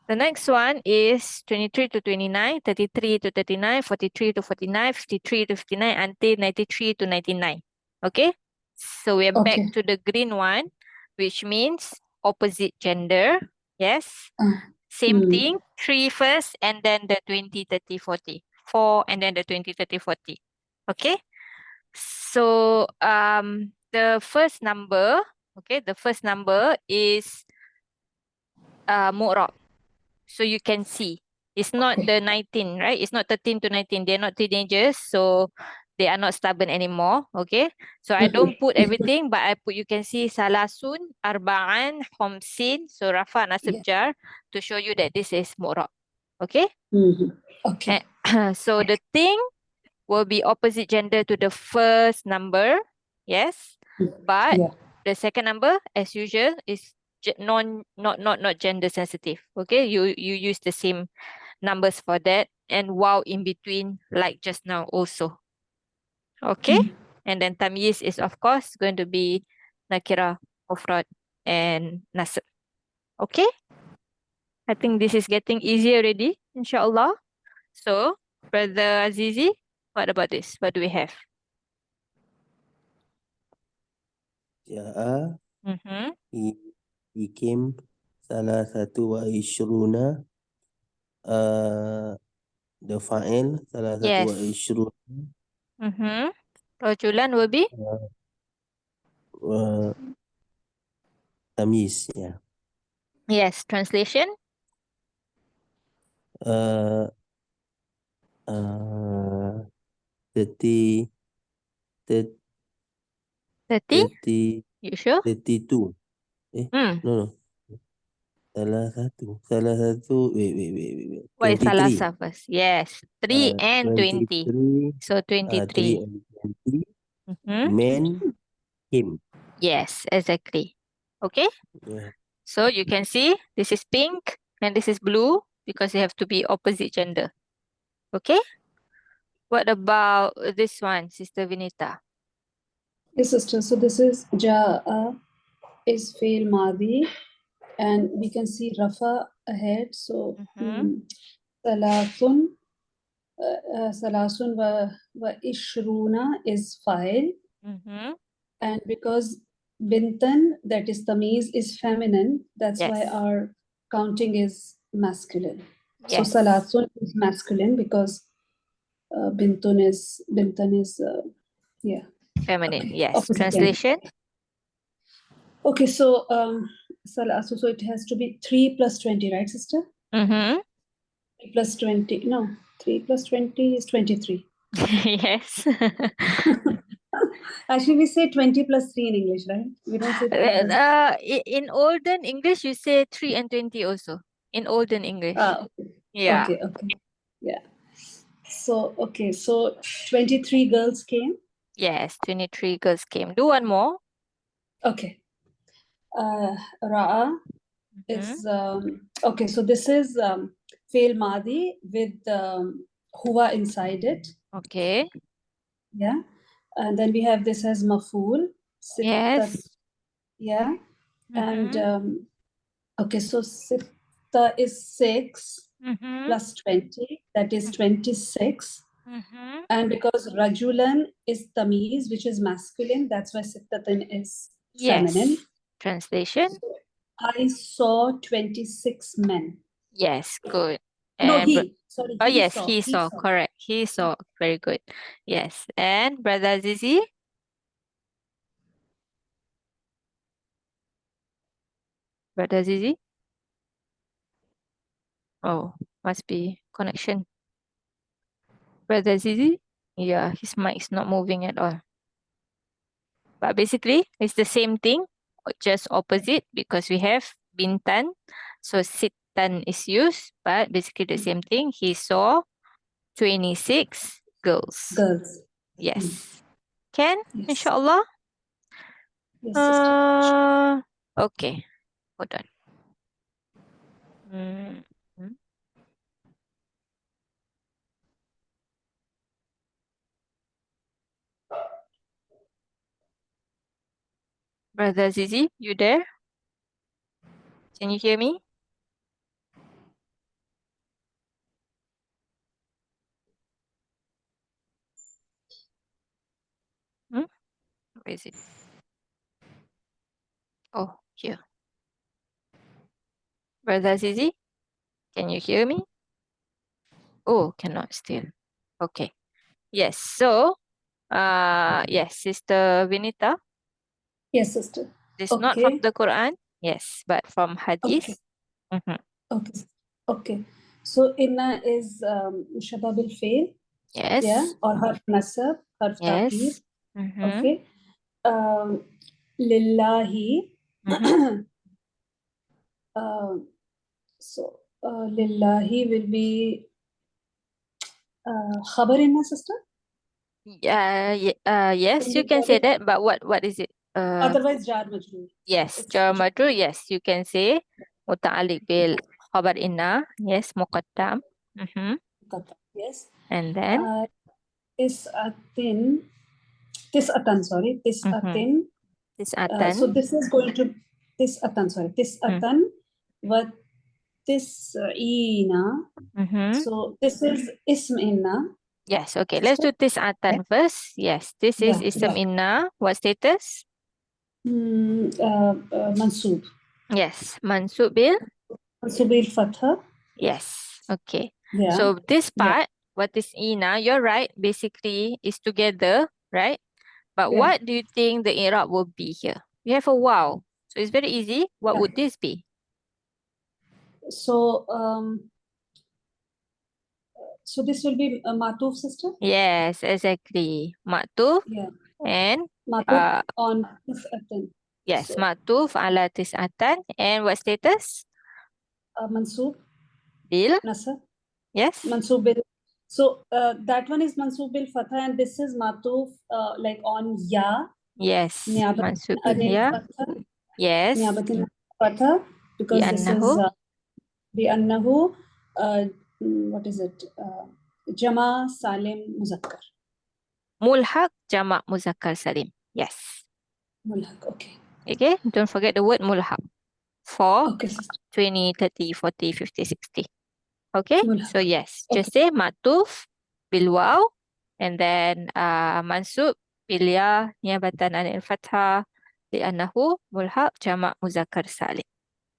The next one is 23 to 29, 33 to 39, 43 to 49, 53 to 59, until 93 to 99. Okay? So we're back Okay. to the green one, which means opposite gender. Yes. Same Hmm. thing, 3 first, and then the 20, 30, 40. 4, and then the 20, 30, 40. Okay? So the first number, okay, the first number is mu'rab. So you can see it's not Okay. the 19, right? It's not 13 to 19. They're not teenagers, so they are not stubborn anymore. Okay. So I don't put everything, but I put, you can see salasun, arba'an, khamsin, so rafa, nasib, Yeah. jar, to show you that this is mu'rab. Okay. Okay. So the thing will be opposite gender to the first number. Yes. But Yeah. the second number, as usual, is not gender sensitive. Okay. You use the same numbers for that, and wow in between, like just now also. Okay. And then tamyiz is of course going to be nakira, mufrad, and nasab. Okay. I think this is getting easier already, inshallah. So, Brother Azizi, what about this? What do we have? Ja'a, Mm-hmm. he came, salah satu wa ishruna, the fa'il, salah satu wa Yes. ishruna, Mm-hmm. Rajulan will be? uh, tamyiz, yeah. Yes. Translation? Uh, 30, 30? 30, You sure? 32. Hmm. No. Salah satu, wait. What is 23. salasa first? Yes. 3 and 20. 23, So 3 23. and 20, Mm-hmm. men came. Yes, exactly. Okay. Yeah. So you can see this is pink and this is blue because they have to be opposite gender. Okay. What about this one, Sister Vinita? Yes, sister. So this is Ja'a is fail Madi, and we can see Rafa ahead. So Mm-hmm. Salasun, Salasun wa Ishruna is file, Mm-hmm. and because Bintan, that is Tamiz, is feminine, that's why Yes. our counting is masculine. So Yes. Salasun is masculine because Bintan is yeah. Feminine. Okay. Yes. Opposite gender. Translation? Okay, so Salasun, so it has to be 3 plus 20, right, sister? Mm-hmm. 3 plus 20, no, 3 plus 20 is 23. Yes. Actually, we say 20 plus 3 in English, right? We don't say 3 plus. In olden English, you say 3 and 20 also. In olden English. Okay. Yeah. Okay. Yeah. So, okay, so 23 girls came. Yes, 23 girls came. Do one more. Okay. Ra'a is, okay, so this is fail Madi with Huwa inside it. Okay. Yeah. And then we have this as Maful. Yes. Yeah. And Mm-hmm. okay, so Sitta is 6 Mm-hmm. plus 20, that is 26. Mm-hmm. And because Rajulan is Tamiz, which is masculine, that's why Sittatan is feminine. Yes. Translation? So I saw 26 men. Yes, good. No, And sorry, oh he yes, saw. he saw. Correct. He saw. Very good. Yes. And Brother Zizi? Brother Zizi? Oh, must be connection. Brother Zizi? Yeah, his mic is not moving at all. But basically, it's the same thing, just opposite because we have Bintan. So Sittan is used, but basically the same thing. He saw 26 girls. Girls. Yes. Can, Yes. inshallah? Yes, sister. Okay. Hold on. Mm-hmm. Brother Zizi, you there? Can you hear me? Where is it? Oh, here. Brother Zizi, can you hear me? Oh, cannot still. Okay. Yes. So, yes, Sister Vinita, Yes, sister. it's not from Okay. the Quran. Yes, but from Okay. Hadith. Mhm. Okay. Okay. So inna is mushabba bil fail, yeah, Yes. or harf nasab, harf ta'kid. Yes. Mhm. Okay. Lillahi. Mhm. So lillahi will be khabar inna, sister. Yes, you can say that, but what is it? Otherwise, jar majroor. Yes, It's jar majrur. Yes, you can say muta'alliq bil khabar inna. Yes, muqaddam. Mhm. yes. And then Tis'atin, tis'atan, sorry, tis'atin. tis'atan. So this is going to tis'atan, sorry, tis'atan wa tis'ina. Mhm. So this is ism inna. Yes, okay. Let's do tis'atan first. Yes, this is Yeah, ism yeah. inna. What status? Mansoob. Yes, mansub bil. Mansoob bil fatha. Yes, okay. Yeah. So this Yeah. part, what is ina? You're right. Basically, is together, right? But Yeah. what do you think the i'rab will be here? We have a wow. So it's very easy. What Yeah. would this be? So so this will be a matuf, sister. Yes, exactly. Maktuf Yeah. and Matuf on tis'atan. yes, So maktuf ala tis'atan. And what status? Mansoob Bil. nasab. Yes. Mansoob bil. So that one is Mansoob bil fatha, and this is matuf like on ya. Yes. Niyabat Mansub bil anil ya. fatha. Yes. Niyabat anil fatha, because this is Li'annahu. بأنه what is it? Jama Salim Muzakkar. Mulhaq jamak muzakkar salim. Yes. Mulhaq. Okay. Okay. Don't forget the word mulhaq. For Okay, sister. 20, 30, 40, 50, 60. Okay. Mulhaq. So yes, Okay. just say matuf bil waw and then mansub bil ya niyabatan anil fathah li'annahu mulhaq jamak muzakkar salim.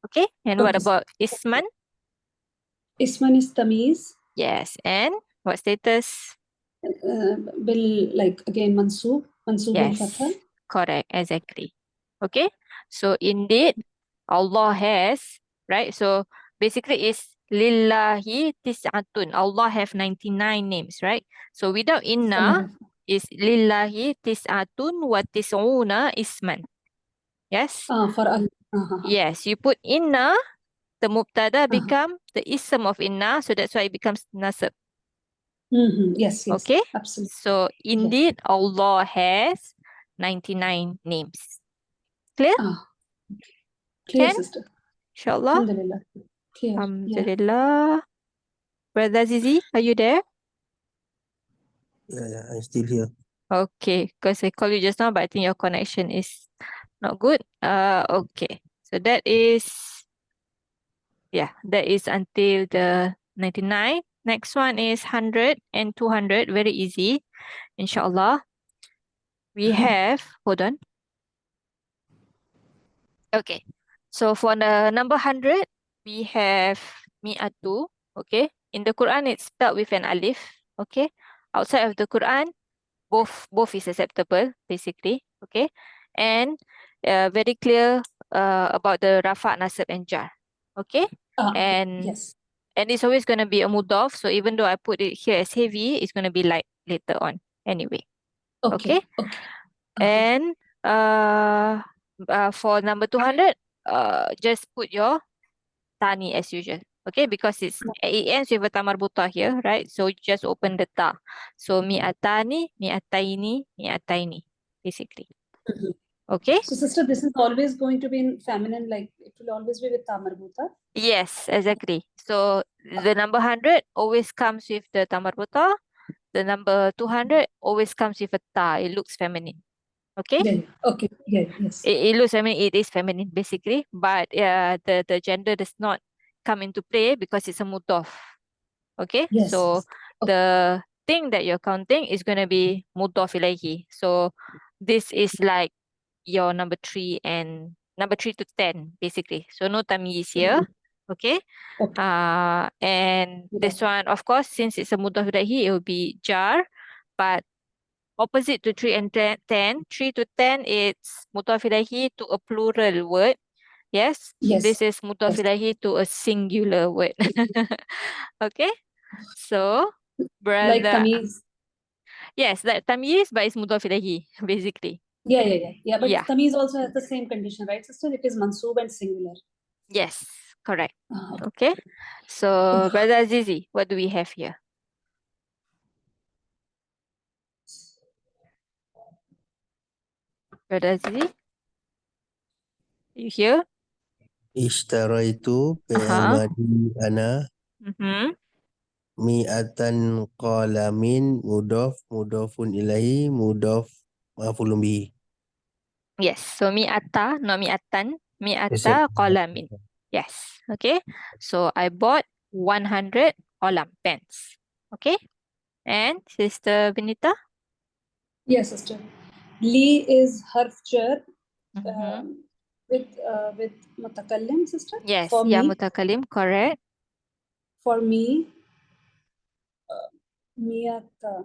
Okay. And what Okay. about isman? Isman is Tamiz. Yes. And what status? Bil, like again Mansoob. Mansoob bil Yes, Fatha. correct, exactly. Okay, so indeed, Allah has, right? So basically it's Lillahi tis'atun. Allah have 99 names, right? So without inna, is Lillahi tis'atun wa tis'una isman. Yes? For Allah. Yes, you put inna, the mubtada become the ism of inna, so that's why it becomes nasab. Yes, yes. Okay? Absolutely. So indeed, Allah has 99 names. Clear? Clear, Can? sister. Inshallah. Alhamdulillah. Clear. Yeah. Alhamdulillah. Brother Zizi, are you there? Yeah, I'm still here. Okay, because I called you just now, but I think your connection is not good. Okay. So that is, yeah, that is until the 99. Next one is 100 and 200. Very easy. Inshallah. We have, hold on. Okay. So for the number 100, we have mi'atu. Okay. In the Quran, it's spelled with an alif. Okay. Outside of the Quran, both is acceptable, basically. Okay. And very clear about the rafa, nasab, and jar. Okay. And Yes. and it's always going to be a mudaf. So even though I put it here as heavy, it's going to be light later on. Anyway. Okay. Okay. And for number 200, just put your tani as usual. Okay, because it ends with a ta marbutah here, right? So you just open the ta. So mi'atani, mi'ataini, mi'ataini, basically. Okay? So, sister, this is always going to be in feminine, like it will always be with ta marbuta. Yes, exactly. So the number 100 always comes with the ta marbutah. The number 200 always comes with a ta. It looks feminine. Okay? Yeah. Okay. Yeah. Yes. It looks, I mean, it is feminine basically, but the gender does not come into play because it's a mudaf. Okay, Yes. so the thing that you're counting is going to be mudaf ilaihi. So this is like your number 3 and number 3 to 10, basically. So no tamyiz here. Okay. Okay. And this one, of course, since it's a mudaf ilaihi, it will be jar, but opposite to 3 and 10, 3 to 10, it's mudaf ilaihi to a plural word. Yes. Yes. This is mudaf Yes. ilaihi to a singular word. Okay. So, Like brother, tamyiz. yes, that tamyiz, but it's mudaf ilaihi, basically. Yeah. But Yeah. tamyiz also has the same condition, right, sister? It is mansoob and singular. Yes, correct. Ah, Okay. So, brother Azizi, what do we have here? Brother Azizi, you here? Ishtaraitu Uh-huh. madi ana Mm-hmm. mi'atan qalamin mudafun ilahi mafulun bihi. Yes. So, mi'ata, not mi'atan. Yes, Mi'ata qalamin. Yes. Okay. So, I bought 100 qalam pens. Okay. And Sister Vinita? yes, sister. Li is harf jar Mm-hmm. with mutakallim, sister. Yes. For Ya me, mutakalim, correct. for me, miyata.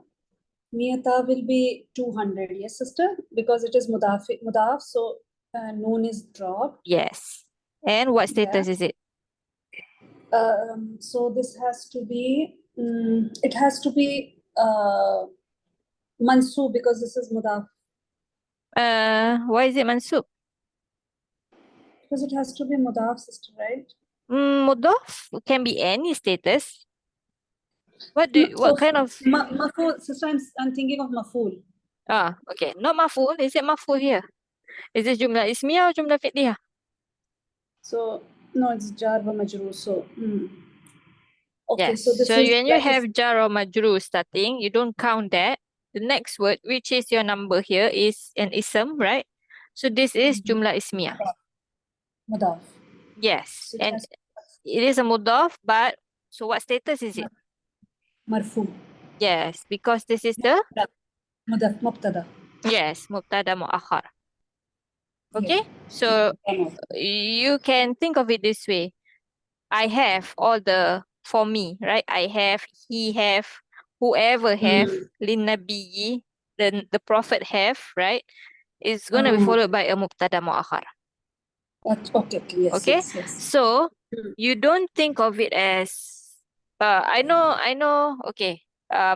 Miyata will be 200, yes, sister, because it is mudaf, so noon is dropped. Yes. And what status Yeah. is it? So this has to be, it has to be mansoob because this is mudaf. Why is it mansub? Because it has to be mudaf, sister, right? Mudaf can be any status. What So kind of maful, sister, I'm thinking of maful. okay, not maful. Is it maful here? Is this jumlah ismiyah or jumlah fi'liyah? So no, it's jar wa majroor. So okay, Yes. so this So is when you like have jar or majrur starting, you don't count that. The next word, which is your number here, is an ism, right? So this is jumlah ismiyah. mudaf. Yes. So it And has it is a mudaf, but so what status is it? marfu. Yes, because this is the Mudaf, mubtada. yes, mubtada muakhar. Okay? Yeah. So you can think of it this way. I have all the for me, right? I have, he have, whoever have, linnabiyi, the prophet have, right? It's gonna be followed by a mubtada muakhar. Okay, yes, Okay? yes. So you don't think of it as I know, okay. Yeah.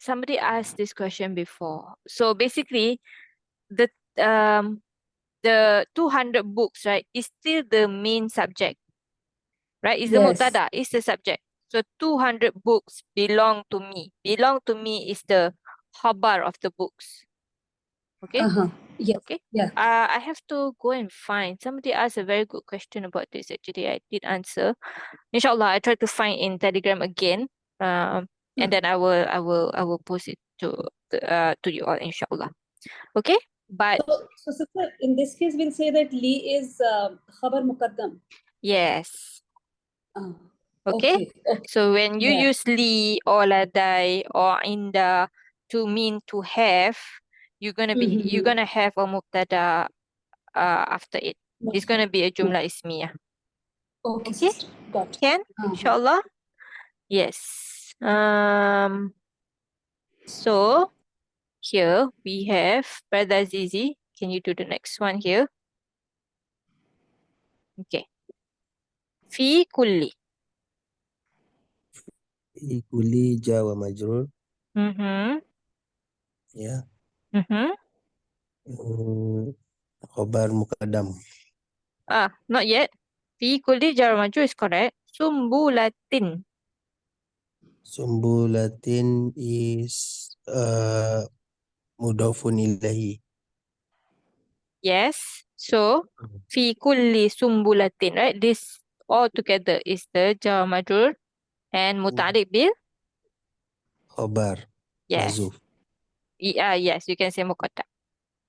Somebody asked this question before. So basically the 200 books, right, is still the main subject, right? It's the Yes. mubtada, is the subject. So 200 books belong to me. Belong to me is the khabar of the books. Okay? Yes. Okay. Yeah. I have to go and find. Somebody asked a very good question about this. Actually, I did answer. Inshallah, I try to find in Telegram again. And then I will post it to you all, inshallah. Okay? But So sister, in this case, we'll say that li is khabar muqaddam. yes. Ah, Okay? So when you Yeah. use li or ladai or inda to mean to have, you're gonna have a mubtada after it. It's gonna be a jumlah ismiyah. Okay, Okay? sister. Got it. Can? Inshallah. Yes. So here we have Brother Azizi. Can you do the next one here? Okay. Fi kulli. Kulli jawa majrur. Mm-hmm. Ya. Mm-hmm. Khabar muqaddam. Not yet. Fi kulli jar majrur is correct. Sumbulatin. Sumbulatin is mudafun ilahi. Yes. So fi kulli sumbulatin, right? This all together is the jar majrur and muta'alliq bil. Khabar. Yes. Mazuf. Yes, you can say muqaddam.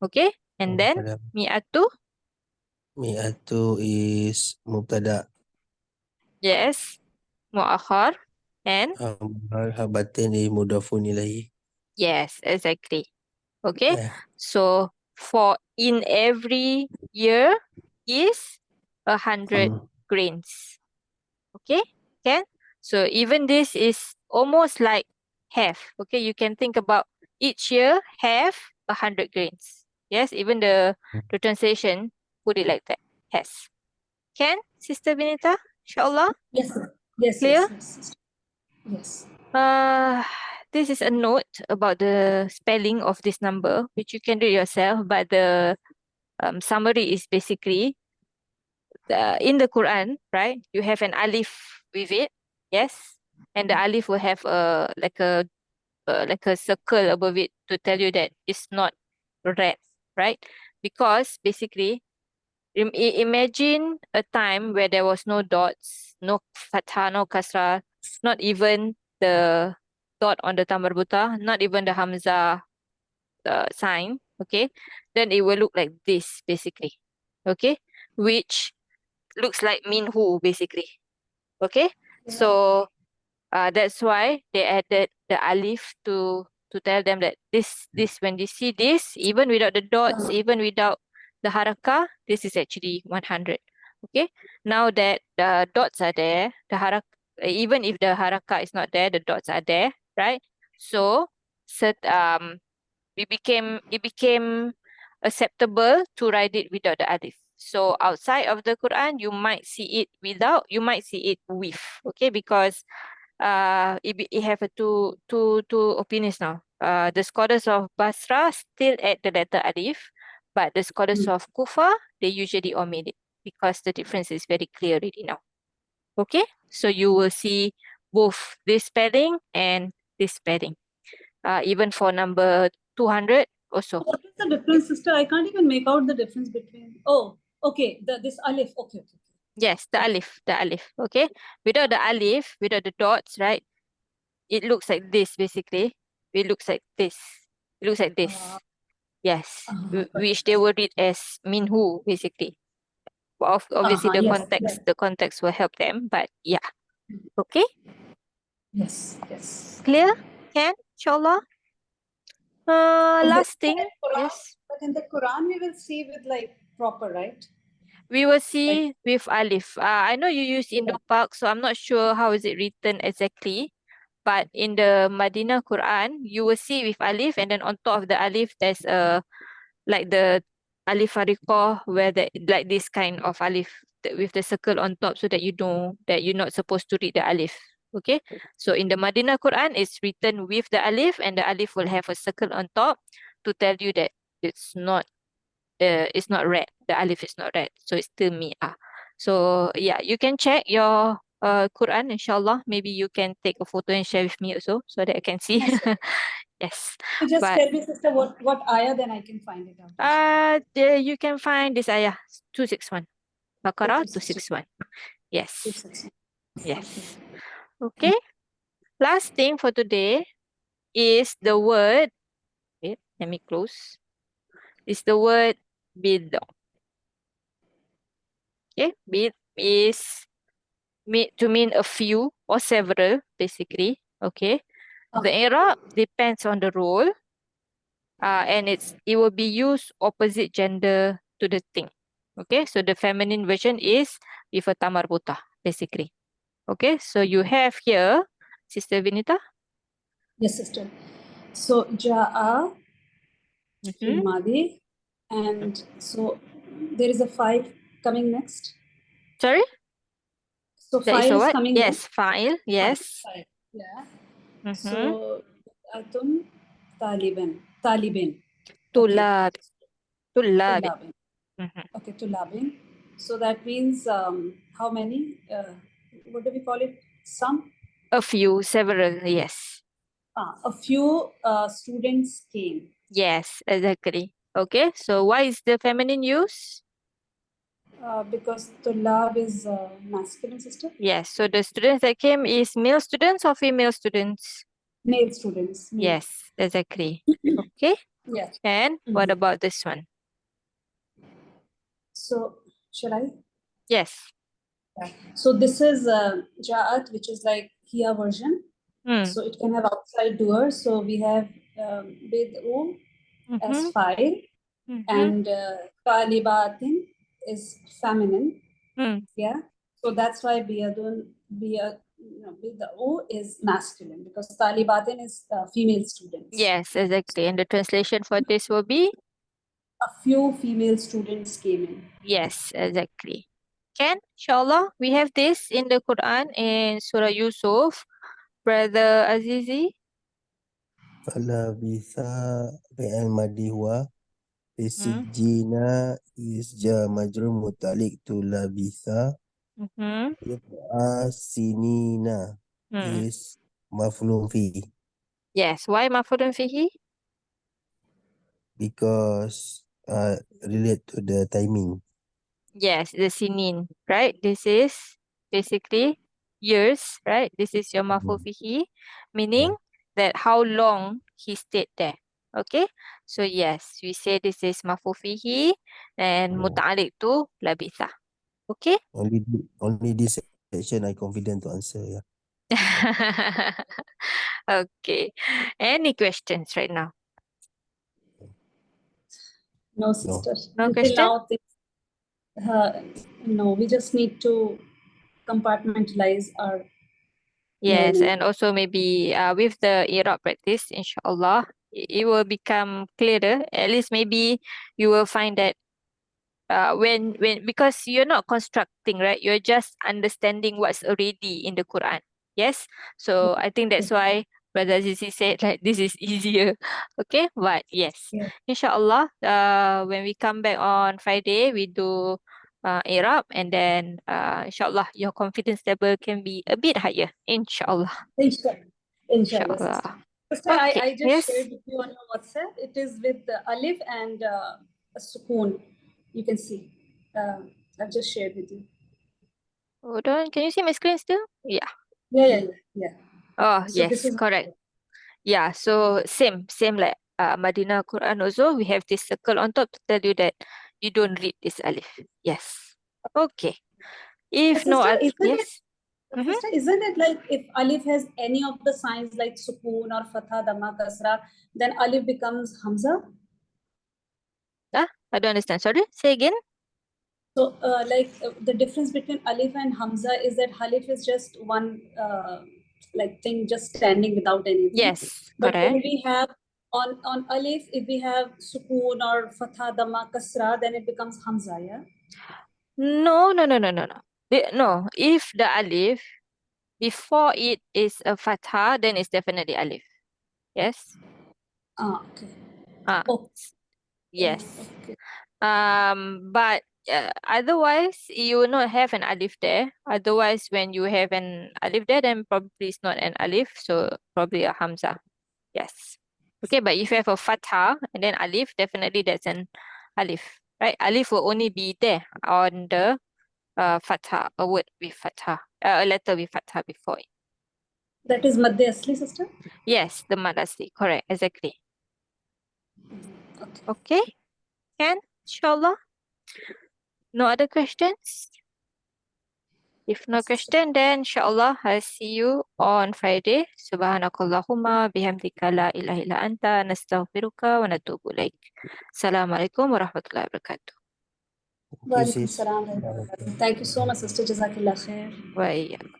Okay? And then Muqaddam. mi'atu. Mi'atu is mubtada. Yes. Mu'akhar. And Habatin is mudafun ilahi. yes, exactly. Okay, Yeah. so for in every year is 100 grains. Okay, can? So even this is almost like half. Okay, you can think about each year have 100 grains. Yes, even the translation put it like that. Has. Can, Sister Vinita? Inshallah. Yes, sir. Yes, Clear? yes, yes, sister. Yes. This is a note about the spelling of this number, which you can do yourself, but the summary is basically in the Quran, right? You have an alif with it, yes, and the alif will have like a circle above it to tell you that it's not red, right? Because basically, imagine a time where there was no dots, no fathah, no kasrah, not even the dot on the tamarbuta, not even the hamzah sign, okay? Then it will look like this basically, okay? Which looks like minhu basically, okay? So that's why they added the alif to tell them that this when they see this, even without the dots, even without the harakah, this is actually 100. Okay. Now that the dots are there, the even if the harakah is not there, the dots are there, right? So it became acceptable to write it without the alif. So outside of the Quran, you might see it without, you might see it with, okay? Because it have a two opinions now. The scholars of Basra still add the letter alif, but the scholars of Kufa, they usually omit it because the difference is very clear already now. Okay, so you will see both this spelling and this spelling. Even for number 200 also. What is the difference, sister? I can't even make out the difference between. Oh, okay. This alif. Okay, okay. Yes, the alif, okay? Without the alif, without the dots, right? It looks like this basically. It looks like this. It looks like this. Yes, which they will read as minhu basically. Obviously the Yes, context, yes. the context will help them, but yeah. Okay, Yes, yes. clear? Can, inshallah. Last thing, yes. But in the Quran, we will see with like proper, right? We will see with alif. I know you use Indo-Pak, so I'm not sure how is it written exactly. But in the Madinah Quran, you will see with alif, and then on top of the alif, there's like the alif ariqah, where like this kind of alif with the circle on top, so that you know that you're not supposed to read the alif. Okay, so in the Madinah Quran, it's written with the alif, and the alif will have a circle on top to tell you that it's not red. The alif is not red, so it's still mi'ah. So yeah, you can check your Quran, inshallah. Maybe you can take a photo and share with me also, so that I can see. Yes. Just But tell me, sister, what ayah, then I can find it out. you can find this ayah 261. Baqarah 261. Yes. 261. Yes. Okay. Last thing for today is the word. Wait, let me close. Is the word bid. Okay, bid is to mean a few or several, basically. Okay. The i'rab depends on the role. And it will be used opposite gender to the thing. Okay, so the feminine version is with a tamarbuta, basically. Okay, so you have here, Sister Vinita. Yes, sister. So Ja'a Mhm. Madi, and so there is a 5 coming next. Sorry? So That is 5 a is what? coming Yes, next. file. Yes. 5. Yeah. Mhm. So Atum Taliban. Okay. Tulab. Tulab. Tulabin. Mhm. Okay, Tulabin. So that means how many? What do we call it? Some? A few, several, yes. A few students came. Yes, exactly. Okay, so why is the feminine used? Because Tulab is masculine, sister. Yes, so the students that came is male students or female students? Male students. Male. Yes, exactly. Okay, Yes. and what about this one? So shall I? Yes. Yeah. So this is Ja'at, which is like Hia version. Hmm. So it can have outside doer. So we have Bid'u as file, and talibatin is feminine. Yeah, so that's why biyadun, with the O is masculine, because talibatin is female students. Yes, exactly. And the translation for this will be? A few female students came in. Yes, exactly. Can, inshallah, we have this in the Quran in Surah Yusuf. Brother Azizi. Falabitha fi'al madi huwa Sijjina is jar majrur muta'alliq tu labitha. Sinina is maf'ulun fi, Yes, why maf'ulun fihi? because relate to the timing. Yes, the sinin, right? This is basically years, right? This is your maf'ul fihi, meaning that how long he stayed there. Okay, so yes, we say this is maf'ul fihi and muta'alliq tu labitha. Okay. Only this section I confident to answer. Yeah. Okay. Any questions right now? No, sister. No Until question? now, no, we just need to compartmentalize our Yes, learning. and also maybe with the Iraq practice, inshallah, it will become clearer. At least maybe you will find that when because you're not constructing, right? You're just understanding what's already in the Quran. Yes. So I think that's why Brother Zizi said like this is easier. Okay, but yes, Yeah. inshallah, when we come back on Friday, we do Iraq, and then inshallah your confidence level can be a bit higher. Inshallah. Inshallah. Inshallah, sister. Inshallah. Sister, Okay. I just Yes. shared with you on your WhatsApp. It is with the alif and a sukoon. You can see. I've just shared with you. Hold on. Can you see my screen still? Yeah. Yeah. Oh, So this yes, is correct. Yeah, so same like Madinah Quran also, we have this circle on top to tell you that you don't read this alif. Yes. Okay. If no, sister, yes. Sister, isn't it like if alif has any of the signs like sukoon or fatha, dhamma, kasra, then alif becomes hamza? I don't understand. Sorry, say again. So, the difference between alif and hamza is that alif is just one thing just standing without anything. Yes, But correct. when we have on alif, if we have sukoon or fatha, dhamma, kasra, then it becomes hamza, yeah? No. No, if the alif before it is a fatha, then it's definitely alif. Yes. Okay. Oh, yes. Okay. But otherwise, you will not have an alif there. Otherwise, when you have an alif there, then probably it's not an alif, so probably a hamza. Yes. Okay, but if you have a fatha and then alif, definitely that's an alif, right? Alif will only be there on the fatha, a word with fatha, a letter with fatha before it. That is madde asli, sister? Yes, the mad asli, correct, exactly. Okay. Okay, can, inshallah. No other questions? If no question, then inshallah I'll see you on Friday. Subhanakallahumma bihamdika la ilaha illa anta nastaghfiruka wa natubu ilaik. Assalamualaikum warahmatullahi wabarakatuh. Walaikum salam. Thank you so much, sister. Jazakallah khair. Wa iyyakum.